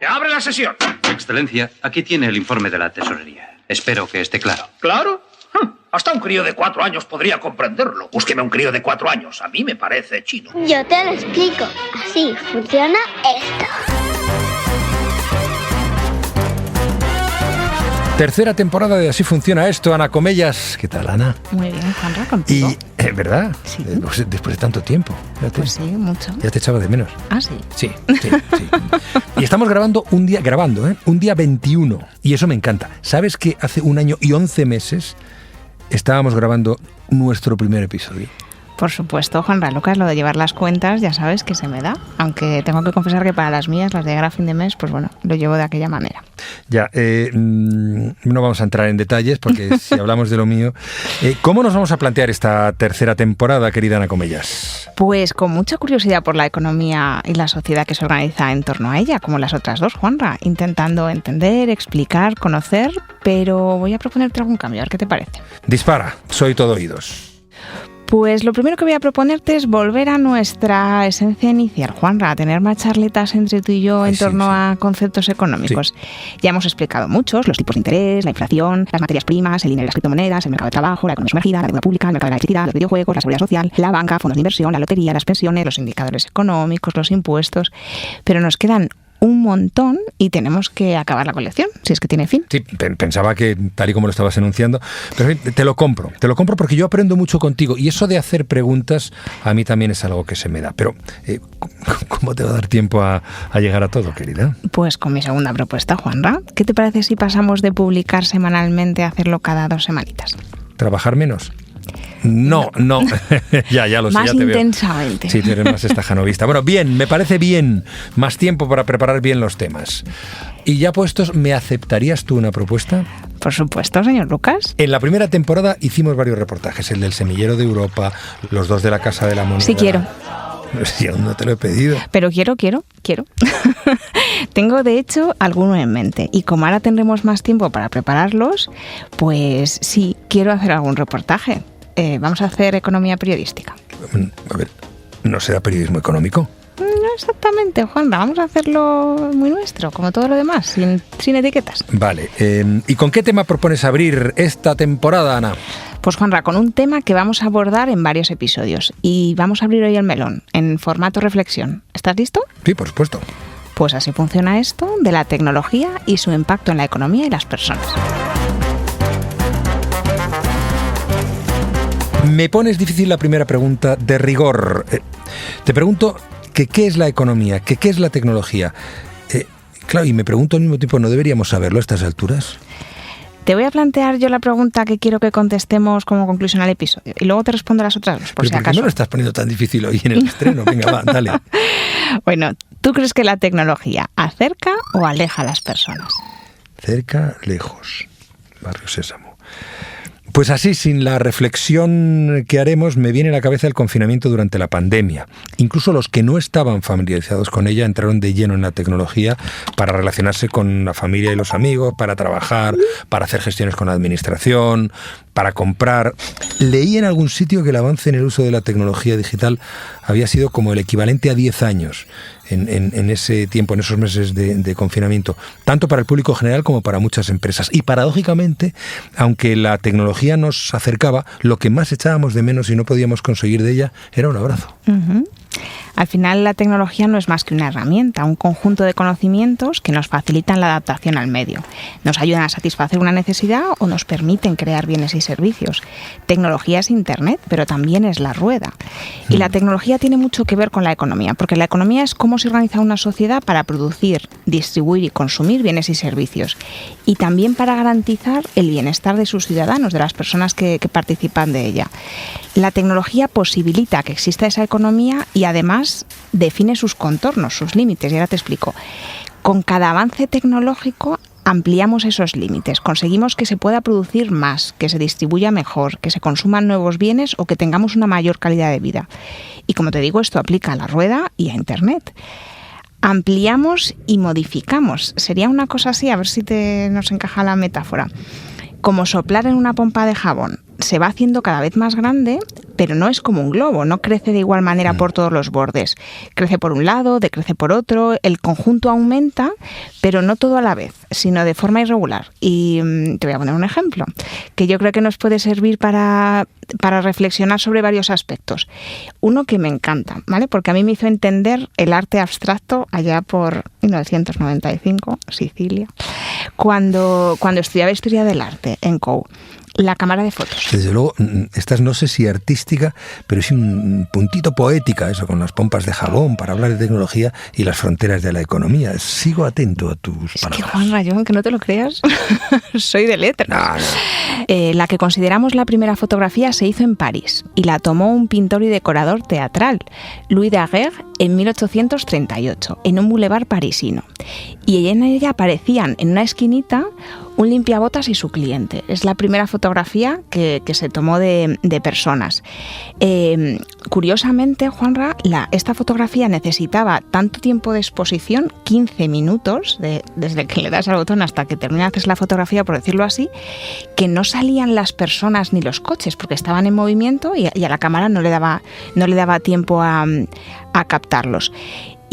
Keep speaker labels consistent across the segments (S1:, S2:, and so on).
S1: ¡Abre la sesión!
S2: Excelencia, aquí tiene el informe de la tesorería. Espero que esté claro.
S1: ¿Claro? Hasta un crío de 4 años podría comprenderlo. Búsqueme un crío de 4 años. A mí me parece chino.
S3: Yo te lo explico. Así funciona esto.
S4: Tercera temporada de Así Funciona Esto, Ana Comellas. ¿Qué tal, Ana?
S5: Muy bien, Juanra, contigo.
S4: Y, ¿verdad?
S5: Sí.
S4: Después de tanto tiempo. Fíjate.
S5: Pues sí, mucho.
S4: Ya te echaba de menos.
S5: Ah, sí.
S4: Sí. Y estamos grabando un día 21. Y eso me encanta. ¿Sabes que hace 1 año y 11 meses estábamos grabando nuestro primer episodio?
S5: Por supuesto, Juanra, Lucas, lo de llevar las cuentas ya sabes que se me da. Aunque tengo que confesar que para las mías, las de llegar a fin de mes, pues bueno, lo llevo de aquella manera.
S4: Ya, no vamos a entrar en detalles porque si hablamos de lo mío... ¿Cómo nos vamos a plantear esta tercera temporada, querida Ana Comellas?
S5: Pues con mucha curiosidad por la economía y la sociedad que se organiza en torno a ella, como las otras dos, Juanra, intentando entender, explicar, conocer, pero voy a proponerte algún cambio, a ver qué te parece.
S4: Dispara, soy todo oídos.
S5: Pues lo primero que voy a proponerte es volver a nuestra esencia inicial, Juanra, a tener más charletas entre tú y yo en torno a conceptos económicos. Sí. Ya hemos explicado muchos, los tipos de interés, la inflación, las materias primas, el dinero y las criptomonedas, el mercado de trabajo, la economía sumergida, la deuda pública, el mercado de la electricidad, los videojuegos, la seguridad social, la banca, fondos de inversión, la lotería, las pensiones, los indicadores económicos, los impuestos, pero nos quedan un montón y tenemos que acabar la colección, si es que tiene fin.
S4: Sí, pensaba que tal y como lo estabas enunciando, pero te lo compro porque yo aprendo mucho contigo y eso de hacer preguntas a mí también es algo que se me da, pero ¿cómo te va a dar tiempo a llegar a todo, querida?
S5: Pues con mi segunda propuesta, Juanra, ¿qué te parece si pasamos de publicar semanalmente a hacerlo cada 2 semanitas?
S4: ¿Trabajar menos? No. ya lo sé,
S5: más
S4: ya te veo.
S5: Más intensamente.
S4: Sí, tú eres más estajanovista. Bueno, bien, me parece bien. Más tiempo para preparar bien los temas. Y ya puestos, ¿me aceptarías tú una propuesta?
S5: Por supuesto, señor Lucas.
S4: En la primera temporada hicimos varios reportajes. El del semillero de Europa, los 2 de la Casa de la Moneda.
S5: Sí quiero.
S4: Sí, aún no te lo he pedido.
S5: Pero quiero. Tengo, de hecho, alguno en mente. Y como ahora tendremos más tiempo para prepararlos, pues sí, quiero hacer algún reportaje. Vamos a hacer economía periodística.
S4: A ver, ¿no será periodismo económico?
S5: No exactamente, Juanra. Vamos a hacerlo muy nuestro, como todo lo demás, sin etiquetas.
S4: Vale. ¿Y con qué tema propones abrir esta temporada, Ana?
S5: Pues, Juanra, con un tema que vamos a abordar en varios episodios. Y vamos a abrir hoy el melón, en formato reflexión. ¿Estás listo?
S4: Sí, por supuesto.
S5: Pues así funciona esto de la tecnología y su impacto en la economía y las personas.
S4: Me pones difícil la primera pregunta de rigor. Te pregunto que qué es la economía, que qué es la tecnología. Claro, y me pregunto al mismo tiempo, ¿no deberíamos saberlo a estas alturas?
S5: Te voy a plantear yo la pregunta que quiero que contestemos como conclusión al episodio. Y luego te respondo las otras dos, por si acaso.
S4: ¿Por qué no lo estás poniendo tan difícil hoy en el estreno? Venga, va, dale.
S5: Bueno, ¿tú crees que la tecnología acerca o aleja a las personas?
S4: Cerca, lejos. Barrio Sésamo. Pues así, sin la reflexión que haremos, me viene a la cabeza el confinamiento durante la pandemia. Incluso los que no estaban familiarizados con ella entraron de lleno en la tecnología para relacionarse con la familia y los amigos, para trabajar, para hacer gestiones con la administración, para comprar. Leí en algún sitio que el avance en el uso de la tecnología digital había sido como el equivalente a 10 años en ese tiempo, en esos meses de confinamiento, tanto para el público general como para muchas empresas. Y paradójicamente, aunque la tecnología nos acercaba, lo que más echábamos de menos y no podíamos conseguir de ella era un abrazo.
S5: Uh-huh. Al final, la tecnología no es más que una herramienta, un conjunto de conocimientos que nos facilitan la adaptación al medio. Nos ayudan a satisfacer una necesidad o nos permiten crear bienes y servicios. Tecnología es Internet, pero también es la rueda. Y la tecnología tiene mucho que ver con la economía, porque la economía es cómo se organiza una sociedad para producir, distribuir y consumir bienes y servicios. Y también para garantizar el bienestar de sus ciudadanos, de las personas que participan de ella. La tecnología posibilita que exista esa economía y además define sus contornos, sus límites, y ahora te explico. Con cada avance tecnológico ampliamos esos límites, conseguimos que se pueda producir más, que se distribuya mejor, que se consuman nuevos bienes o que tengamos una mayor calidad de vida. Y como te digo, esto aplica a la rueda y a Internet. Ampliamos y modificamos. Sería una cosa así, a ver si nos encaja la metáfora. Como soplar en una pompa de jabón. Se va haciendo cada vez más grande, pero no es como un globo, no crece de igual manera por todos los bordes. Crece por un lado, decrece por otro, el conjunto aumenta, pero no todo a la vez, sino de forma irregular. Y te voy a poner un ejemplo, que yo creo que nos puede servir para reflexionar sobre varios aspectos. Uno que me encanta, ¿vale? Porque a mí me hizo entender el arte abstracto allá por 1995, Sicilia, cuando estudiaba Historia del Arte en COU. La cámara de fotos.
S4: Desde luego, esta es, no sé si artística, pero es un puntito poética, eso, con las pompas de jabón, para hablar de tecnología y las fronteras de la economía. Sigo atento a tus palabras.
S5: Es que, Juan Rayón, aunque no te lo creas, soy de letras. No. La que consideramos la primera fotografía se hizo en París y la tomó un pintor y decorador teatral, Louis Daguerre, en 1838, en un boulevard parisino. Y en ella aparecían en una esquinita un limpiabotas y su cliente. Es la primera fotografía que se tomó de personas. Curiosamente, Juanra, esta fotografía necesitaba tanto tiempo de exposición, 15 minutos, desde que le das al botón hasta que terminas la fotografía, por decirlo así, que no salían las personas ni los coches porque estaban en movimiento y a la cámara no le daba tiempo a captarlos.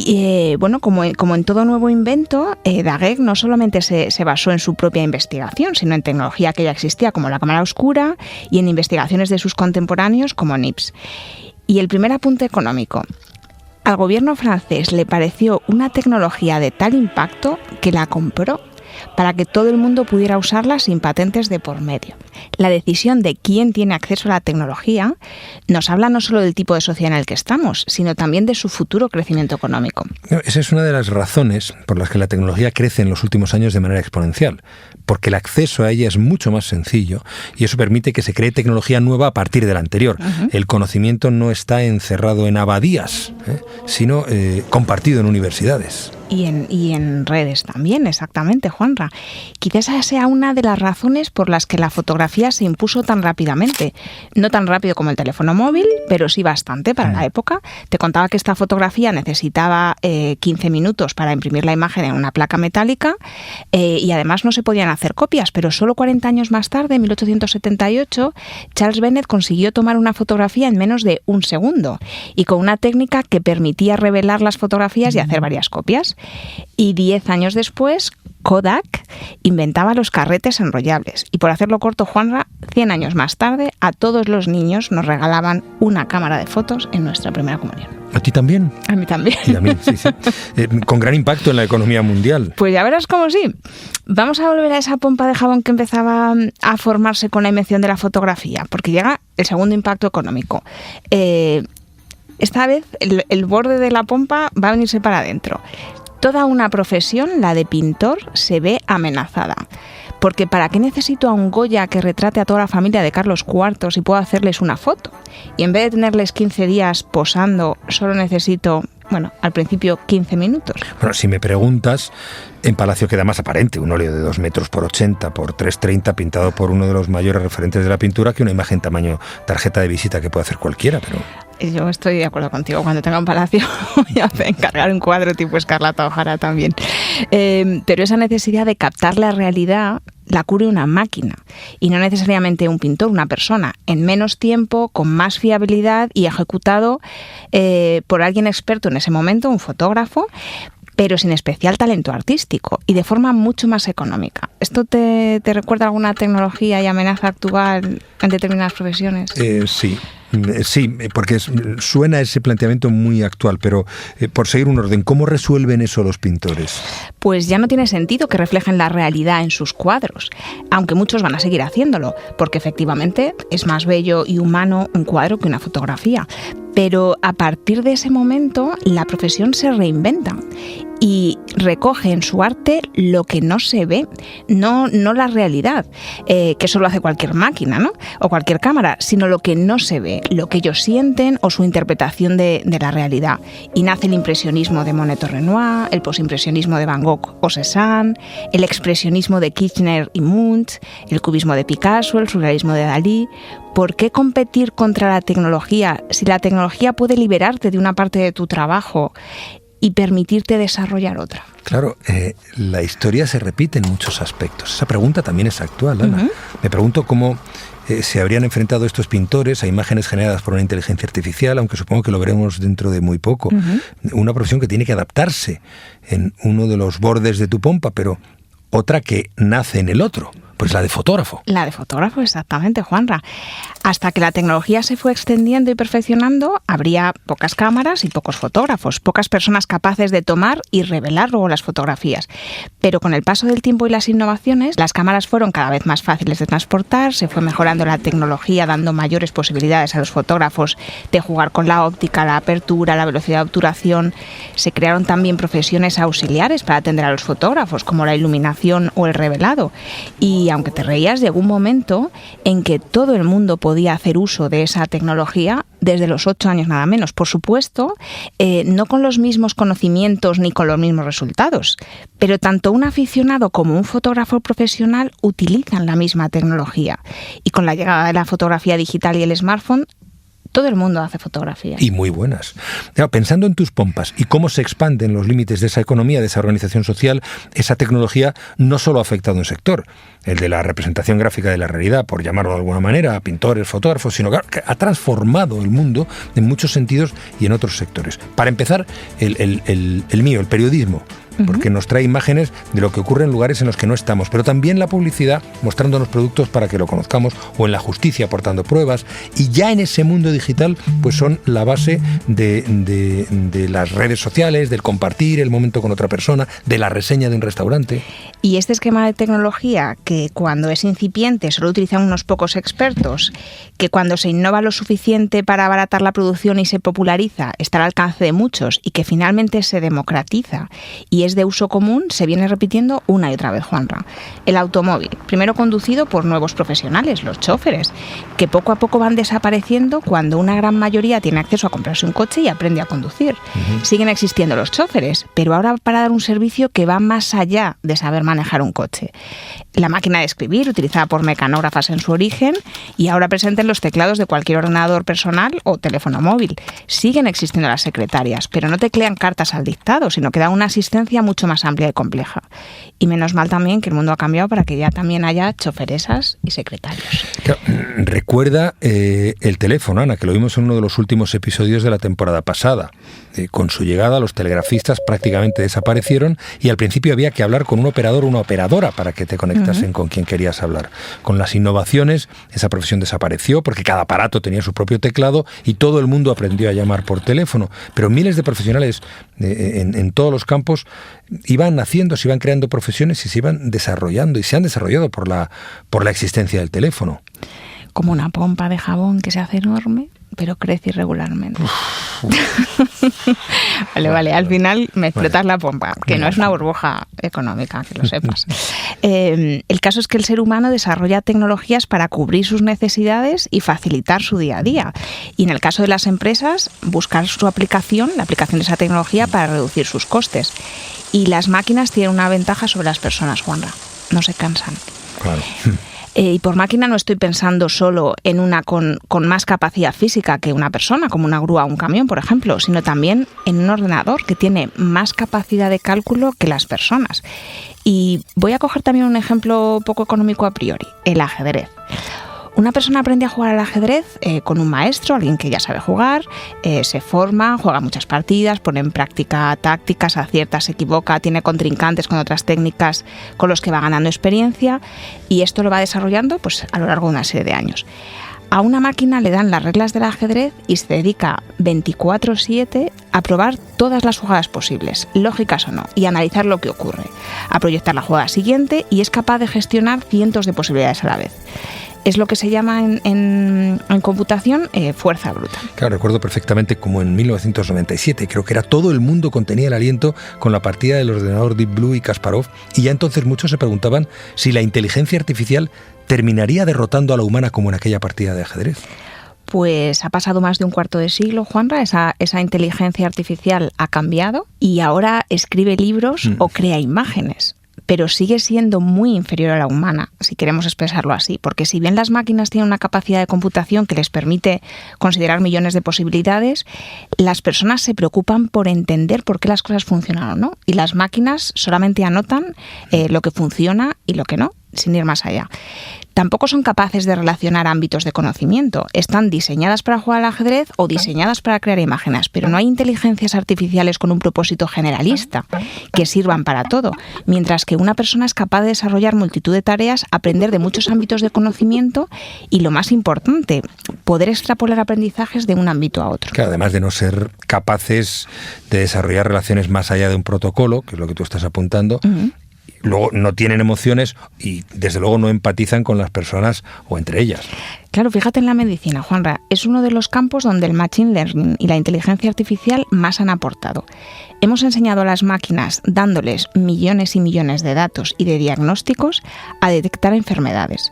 S5: Y bueno, como en todo nuevo invento, Daguerre no solamente se basó en su propia investigación, sino en tecnología que ya existía, como la cámara oscura, y en investigaciones de sus contemporáneos, como Nips. Y el primer apunte económico. Al gobierno francés le pareció una tecnología de tal impacto que la compró para que todo el mundo pudiera usarla sin patentes de por medio. La decisión de quién tiene acceso a la tecnología nos habla no solo del tipo de sociedad en el que estamos, sino también de su futuro crecimiento económico.
S4: Esa es una de las razones por las que la tecnología crece en los últimos años de manera exponencial, porque el acceso a ella es mucho más sencillo y eso permite que se cree tecnología nueva a partir de la anterior. Uh-huh. El conocimiento no está encerrado en abadías, sino compartido en universidades.
S5: Y en redes también, exactamente, Juanra. Quizás esa sea una de las razones por las que la fotografía se impuso tan rápidamente. No tan rápido como el teléfono móvil, pero sí bastante para la época. Te contaba que esta fotografía necesitaba 15 minutos para imprimir la imagen en una placa metálica y además no se podían hacer copias, pero solo 40 años más tarde, en 1878, Charles Bennett consiguió tomar una fotografía en menos de un segundo y con una técnica que permitía revelar las fotografías y hacer varias copias. Y 10 años después, Kodak inventaba los carretes enrollables. Y por hacerlo corto, Juanra, 100 años más tarde, a todos los niños nos regalaban una cámara de fotos en nuestra primera comunión.
S4: ¿A ti también?
S5: A mí también.
S4: Y a mí, sí. Con gran impacto en la economía mundial.
S5: Pues ya verás cómo sí. Vamos a volver a esa pompa de jabón que empezaba a formarse con la invención de la fotografía, porque llega el segundo impacto económico. Esta vez el borde de la pompa va a venirse para adentro. Toda una profesión, la de pintor, se ve amenazada. Porque ¿para qué necesito a un Goya que retrate a toda la familia de Carlos IV si puedo hacerles una foto? Y en vez de tenerles 15 días posando, solo necesito, bueno, al principio 15 minutos.
S4: Bueno, si me preguntas, en Palacio queda más aparente un óleo de 2 metros por 80 por 3,30 pintado por uno de los mayores referentes de la pintura que una imagen tamaño tarjeta de visita que puede hacer cualquiera, pero...
S5: Yo estoy de acuerdo contigo. Cuando tenga un palacio voy a encargar un cuadro tipo Escarlata O'Hara también. Pero esa necesidad de captar la realidad la cubre una máquina y no necesariamente un pintor, una persona, en menos tiempo, con más fiabilidad y ejecutado por alguien experto en ese momento, un fotógrafo, pero sin especial talento artístico y de forma mucho más económica. ¿Esto te recuerda alguna tecnología y amenaza actual en determinadas profesiones?
S4: Sí, porque suena ese planteamiento muy actual, pero por seguir un orden, ¿cómo resuelven eso los pintores?
S5: Pues ya no tiene sentido que reflejen la realidad en sus cuadros, aunque muchos van a seguir haciéndolo, porque efectivamente es más bello y humano un cuadro que una fotografía. Pero a partir de ese momento la profesión se reinventa y recoge en su arte lo que no se ve, no la realidad, que eso lo hace cualquier máquina, ¿no? O cualquier cámara, sino lo que no se ve, lo que ellos sienten o su interpretación de la realidad. Y nace el impresionismo de Monet o Renoir, el posimpresionismo de Van Gogh o Cézanne, el expresionismo de Kirchner y Munch, el cubismo de Picasso, el surrealismo de Dalí. ¿Por qué competir contra la tecnología si la tecnología puede liberarte de una parte de tu trabajo y permitirte desarrollar otra.
S4: Claro, la historia se repite en muchos aspectos. Esa pregunta también es actual, Ana. Me pregunto cómo se habrían enfrentado estos pintores a imágenes generadas por una inteligencia artificial, aunque supongo que lo veremos dentro de muy poco. Una profesión que tiene que adaptarse en uno de los bordes de tu pompa, pero otra que nace en el otro. Pues la de fotógrafo.
S5: La de fotógrafo, exactamente, Juanra. Hasta que la tecnología se fue extendiendo y perfeccionando, habría pocas cámaras y pocos fotógrafos, pocas personas capaces de tomar y revelar luego las fotografías. Pero con el paso del tiempo y las innovaciones, las cámaras fueron cada vez más fáciles de transportar, se fue mejorando la tecnología, dando mayores posibilidades a los fotógrafos de jugar con la óptica, la apertura, la velocidad de obturación. Se crearon también profesiones auxiliares para atender a los fotógrafos, como la iluminación o el revelado. Y aunque te reías, llegó un momento en que todo el mundo podía hacer uso de esa tecnología desde los 8 años nada menos. Por supuesto, no con los mismos conocimientos ni con los mismos resultados, pero tanto un aficionado como un fotógrafo profesional utilizan la misma tecnología. Y con la llegada de la fotografía digital y el smartphone, todo el mundo hace fotografías.
S4: Y muy buenas. Claro, pensando en tus pompas y cómo se expanden los límites de esa economía, de esa organización social, esa tecnología no solo ha afectado a un sector, el de la representación gráfica de la realidad, por llamarlo de alguna manera, a pintores, fotógrafos, sino que ha transformado el mundo en muchos sentidos y en otros sectores. Para empezar, el mío, el periodismo, porque nos trae imágenes de lo que ocurre en lugares en los que no estamos, pero también la publicidad mostrándonos productos para que lo conozcamos, o en la justicia aportando pruebas, y ya en ese mundo digital pues son la base de las redes sociales, del compartir el momento con otra persona, de la reseña de un restaurante.
S5: Y este esquema de tecnología, que cuando es incipiente solo utilizan unos pocos expertos, que cuando se innova lo suficiente para abaratar la producción y se populariza, está al alcance de muchos, y que finalmente se democratiza y es de uso común, se viene repitiendo una y otra vez, Juanra. El automóvil, primero conducido por nuevos profesionales, los choferes, que poco a poco van desapareciendo cuando una gran mayoría tiene acceso a comprarse un coche y aprende a conducir. Siguen existiendo los choferes, pero ahora para dar un servicio que va más allá de saber manejar un coche. La máquina de escribir, utilizada por mecanógrafas en su origen, y ahora presente en los teclados de cualquier ordenador personal o teléfono móvil. Siguen existiendo las secretarias, pero no teclean cartas al dictado, sino que dan una asistencia mucho más amplia y compleja. Y menos mal también que el mundo ha cambiado para que ya también haya choferesas y secretarios.
S4: Claro, recuerda el teléfono, Ana, que lo vimos en uno de los últimos episodios de la temporada pasada. Con su llegada, los telegrafistas prácticamente desaparecieron y al principio había que hablar con un operador o una operadora para que te conectasen con quien querías hablar. Con las innovaciones, esa profesión desapareció porque cada aparato tenía su propio teclado y todo el mundo aprendió a llamar por teléfono. Pero miles de profesionales en todos los campos iban naciendo, se iban creando profesiones y se iban desarrollando y se han desarrollado por la existencia del teléfono.
S5: Como una pompa de jabón que se hace enorme, pero crece irregularmente. Vale, al final me explotas la pompa, que no es una burbuja económica, que lo sepas. El caso es que el ser humano desarrolla tecnologías para cubrir sus necesidades y facilitar su día a día. Y en el caso de las empresas, buscar su aplicación, la aplicación de esa tecnología para reducir sus costes. Y las máquinas tienen una ventaja sobre las personas, Juanra. No se cansan.
S4: Claro.
S5: Y por máquina no estoy pensando solo en una con más capacidad física que una persona, como una grúa o un camión, por ejemplo, sino también en un ordenador que tiene más capacidad de cálculo que las personas. Y voy a coger también un ejemplo poco económico a priori, el ajedrez. Una persona aprende a jugar al ajedrez con un maestro, alguien que ya sabe jugar, se forma, juega muchas partidas, pone en práctica tácticas, acierta, se equivoca, tiene contrincantes con otras técnicas con los que va ganando experiencia y esto lo va desarrollando pues, a lo largo de una serie de años. A una máquina le dan las reglas del ajedrez y se dedica 24/7 a probar todas las jugadas posibles, lógicas o no, y a analizar lo que ocurre, a proyectar la jugada siguiente y es capaz de gestionar cientos de posibilidades a la vez. Es lo que se llama en computación fuerza bruta.
S4: Claro, recuerdo perfectamente como en 1997, creo que era todo el mundo contenía el aliento con la partida del ordenador Deep Blue y Kasparov, y ya entonces muchos se preguntaban si la inteligencia artificial terminaría derrotando a la humana como en aquella partida de ajedrez.
S5: Pues ha pasado más de un cuarto de siglo, Juanra, esa inteligencia artificial ha cambiado y ahora escribe libros o crea imágenes. pero sigue siendo muy inferior a la humana, si queremos expresarlo así, porque si bien las máquinas tienen una capacidad de computación que les permite considerar millones de posibilidades, las personas se preocupan por entender por qué las cosas funcionan o no, y las máquinas solamente anotan lo que funciona y lo que no, sin ir más allá. Tampoco son capaces de relacionar ámbitos de conocimiento. Están diseñadas para jugar al ajedrez o diseñadas para crear imágenes, pero no hay inteligencias artificiales con un propósito generalista que sirvan para todo, mientras que una persona es capaz de desarrollar multitud de tareas, aprender de muchos ámbitos de conocimiento y, lo más importante, poder extrapolar aprendizajes de un ámbito a otro.
S4: Claro, además de no ser capaces de desarrollar relaciones más allá de un protocolo, que es lo que tú estás apuntando, luego no tienen emociones y desde luego no empatizan con las personas o entre ellas.
S5: Claro, fíjate en la medicina, Juanra, es uno de los campos donde el machine learning y la inteligencia artificial más han aportado. Hemos enseñado a las máquinas, dándoles millones y millones de datos y de diagnósticos, a detectar enfermedades.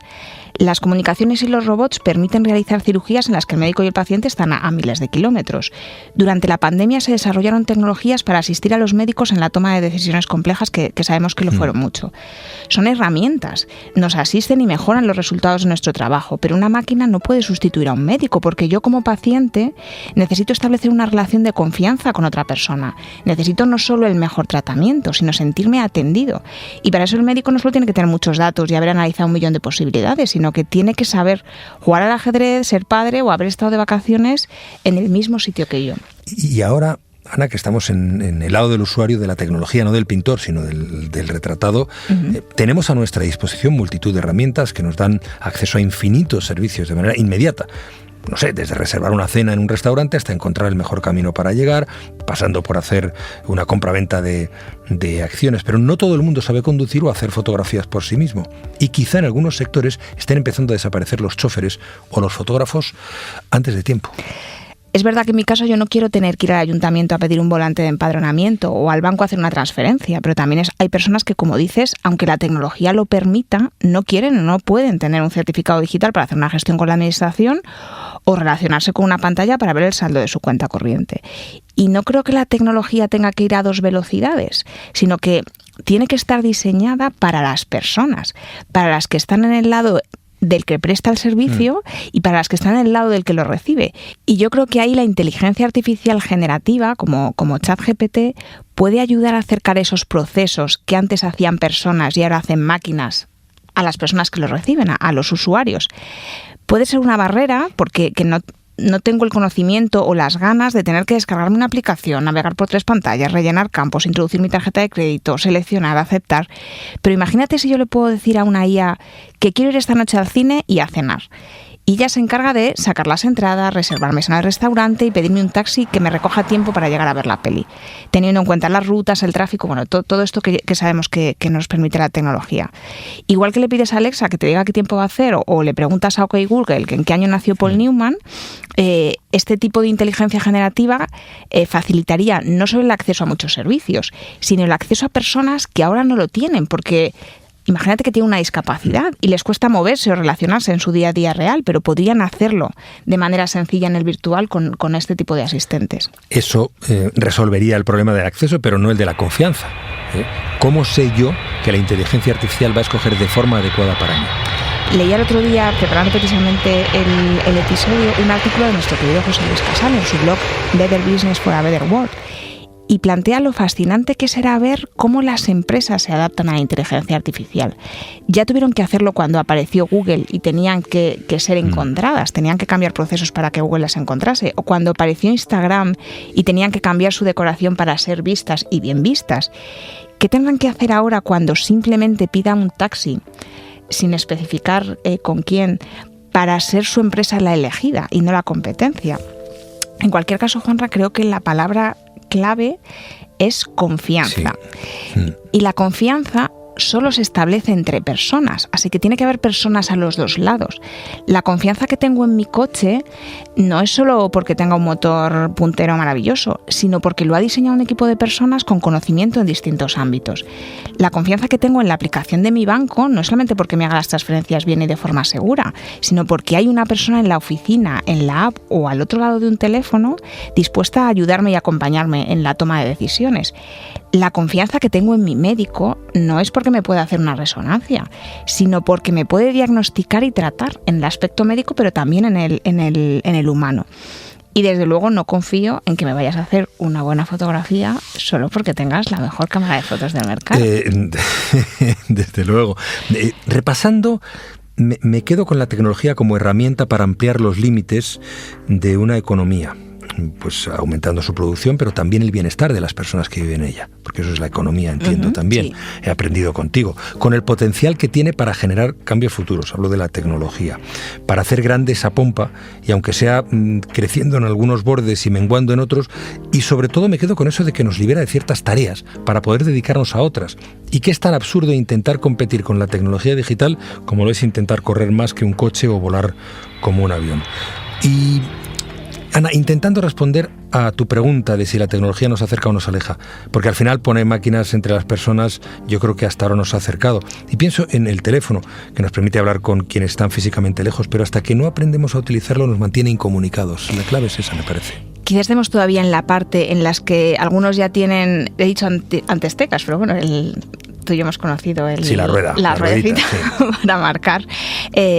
S5: Las comunicaciones y los robots permiten realizar cirugías en las que el médico y el paciente están a miles de kilómetros. Durante la pandemia se desarrollaron tecnologías para asistir a los médicos en la toma de decisiones complejas que sabemos que lo fueron mucho. Son herramientas, nos asisten y mejoran los resultados de nuestro trabajo, pero una máquina no puede sustituir a un médico, porque yo como paciente necesito establecer una relación de confianza con otra persona. Necesito no solo el mejor tratamiento, sino sentirme atendido. Y para eso el médico no solo tiene que tener muchos datos y haber analizado 1 millón de posibilidades, sino que tiene que saber jugar al ajedrez, ser padre o haber estado de vacaciones en el mismo sitio que yo.
S4: Y ahora, Ana, que estamos en el lado del usuario de la tecnología, no del pintor, sino del retratado, tenemos a nuestra disposición multitud de herramientas que nos dan acceso a infinitos servicios de manera inmediata. No sé, desde reservar una cena en un restaurante hasta encontrar el mejor camino para llegar, pasando por hacer una compra-venta de acciones. Pero no todo el mundo sabe conducir o hacer fotografías por sí mismo. Y quizá en algunos sectores estén empezando a desaparecer los choferes o los fotógrafos antes de tiempo.
S5: Es verdad que en mi caso yo no quiero tener que ir al ayuntamiento a pedir un volante de empadronamiento o al banco a hacer una transferencia, pero también hay personas que, como dices, aunque la tecnología lo permita, no quieren o no pueden tener un certificado digital para hacer una gestión con la administración o relacionarse con una pantalla para ver el saldo de su cuenta corriente. Y no creo que la tecnología tenga que ir a 2 velocidades, sino que tiene que estar diseñada para las personas, para las que están en el lado del que presta el servicio y para las que están en el lado del que lo recibe. Y yo creo que ahí la inteligencia artificial generativa, como ChatGPT, puede ayudar a acercar esos procesos que antes hacían personas y ahora hacen máquinas a las personas que lo reciben, a los usuarios. Puede ser una barrera porque no tengo el conocimiento o las ganas de tener que descargarme una aplicación, navegar por 3 pantallas, rellenar campos, introducir mi tarjeta de crédito, seleccionar, aceptar. Pero imagínate si yo le puedo decir a una IA que quiero ir esta noche al cine y a cenar. Y ella se encarga de sacar las entradas, reservar mesa en el restaurante y pedirme un taxi que me recoja a tiempo para llegar a ver la peli. Teniendo en cuenta las rutas, el tráfico, bueno, todo esto que sabemos que nos permite la tecnología. Igual que le pides a Alexa que te diga qué tiempo va a hacer o le preguntas a OK Google que en qué año nació Paul Newman, este tipo de inteligencia generativa facilitaría no solo el acceso a muchos servicios, sino el acceso a personas que ahora no lo tienen, porque imagínate que tienen una discapacidad y les cuesta moverse o relacionarse en su día a día real, pero podrían hacerlo de manera sencilla en el virtual con este tipo de asistentes.
S4: Eso resolvería el problema del acceso, pero no el de la confianza. ¿Cómo sé yo que la inteligencia artificial va a escoger de forma adecuada para mí?
S5: Leía el otro día, preparando precisamente el episodio, un artículo de nuestro querido José Luis Casal en su blog Better Business for a Better World. Y plantea lo fascinante que será ver cómo las empresas se adaptan a la inteligencia artificial. Ya tuvieron que hacerlo cuando apareció Google y tenían que ser encontradas, tenían que cambiar procesos para que Google las encontrase, o cuando apareció Instagram y tenían que cambiar su decoración para ser vistas y bien vistas. ¿Qué tendrán que hacer ahora cuando simplemente pidan un taxi, sin especificar con quién, para ser su empresa la elegida y no la competencia? En cualquier caso, Juanra, creo que la palabra clave es confianza. Sí. Y la confianza solo se establece entre personas, así que tiene que haber personas a los 2 lados. La confianza que tengo en mi coche no es solo porque tenga un motor puntero maravilloso, sino porque lo ha diseñado un equipo de personas con conocimiento en distintos ámbitos. La confianza que tengo en la aplicación de mi banco no es solamente porque me haga las transferencias bien y de forma segura, sino porque hay una persona en la oficina, en la app o al otro lado de un teléfono dispuesta a ayudarme y acompañarme en la toma de decisiones. La confianza que tengo en mi médico no es porque porque me puede hacer una resonancia, sino porque me puede diagnosticar y tratar en el aspecto médico, pero también en el humano. Y desde luego no confío en que me vayas a hacer una buena fotografía solo porque tengas la mejor cámara de fotos del mercado.
S4: Desde luego. Repasando, me quedo con la tecnología como herramienta para ampliar los límites de una economía, pues aumentando su producción, pero también el bienestar de las personas que viven en ella, porque eso es la economía, entiendo, también. Sí. He aprendido contigo, con el potencial que tiene para generar cambios futuros, hablo de la tecnología, para hacer grande esa pompa, y aunque sea creciendo en algunos bordes y menguando en otros, y sobre todo me quedo con eso de que nos libera de ciertas tareas para poder dedicarnos a otras, y que es tan absurdo intentar competir con la tecnología digital como lo es intentar correr más que un coche o volar como un avión. Y Ana, intentando responder a tu pregunta de si la tecnología nos acerca o nos aleja, porque al final poner máquinas entre las personas yo creo que hasta ahora nos ha acercado. Y pienso en el teléfono, que nos permite hablar con quienes están físicamente lejos, pero hasta que no aprendemos a utilizarlo nos mantiene incomunicados. La clave es esa, me parece.
S5: Quizás estemos todavía en la parte en las que algunos ya tienen, he dicho antes tecas, pero bueno, tú y yo hemos conocido
S4: la rueda,
S5: la ruedecita,
S4: sí.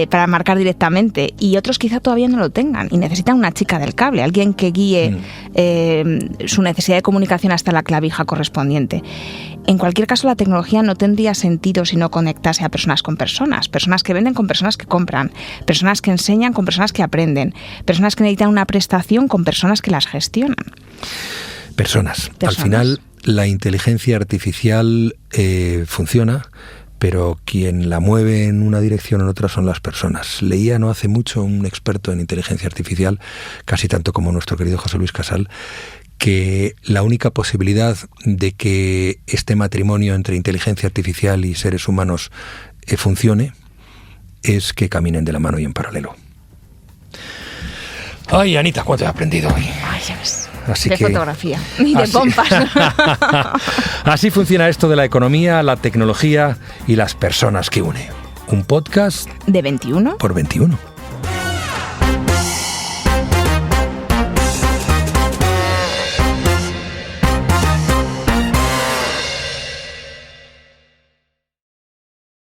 S5: para marcar directamente, y otros quizá todavía no lo tengan y necesitan una chica del cable, alguien que guíe su necesidad de comunicación hasta la clavija correspondiente. En cualquier caso, la tecnología no tendría sentido si no conectase a personas con personas que venden con personas que compran, personas que enseñan con personas que aprenden, personas que necesitan una prestación con personas que las gestionan.
S4: Personas. Al final, la inteligencia artificial funciona, pero quien la mueve en una dirección o en otra son las personas. Leía no hace mucho un experto en inteligencia artificial, casi tanto como nuestro querido José Luis Casal, que la única posibilidad de que este matrimonio entre inteligencia artificial y seres humanos funcione es que caminen de la mano y en paralelo. Ay, Anita, ¿cuánto he aprendido hoy?
S5: Ay, ya ves.
S4: Así
S5: de
S4: que,
S5: fotografía y de pompas.
S4: Así funciona esto de la economía, la tecnología y las personas que une. Un podcast
S5: de 21
S4: por 21.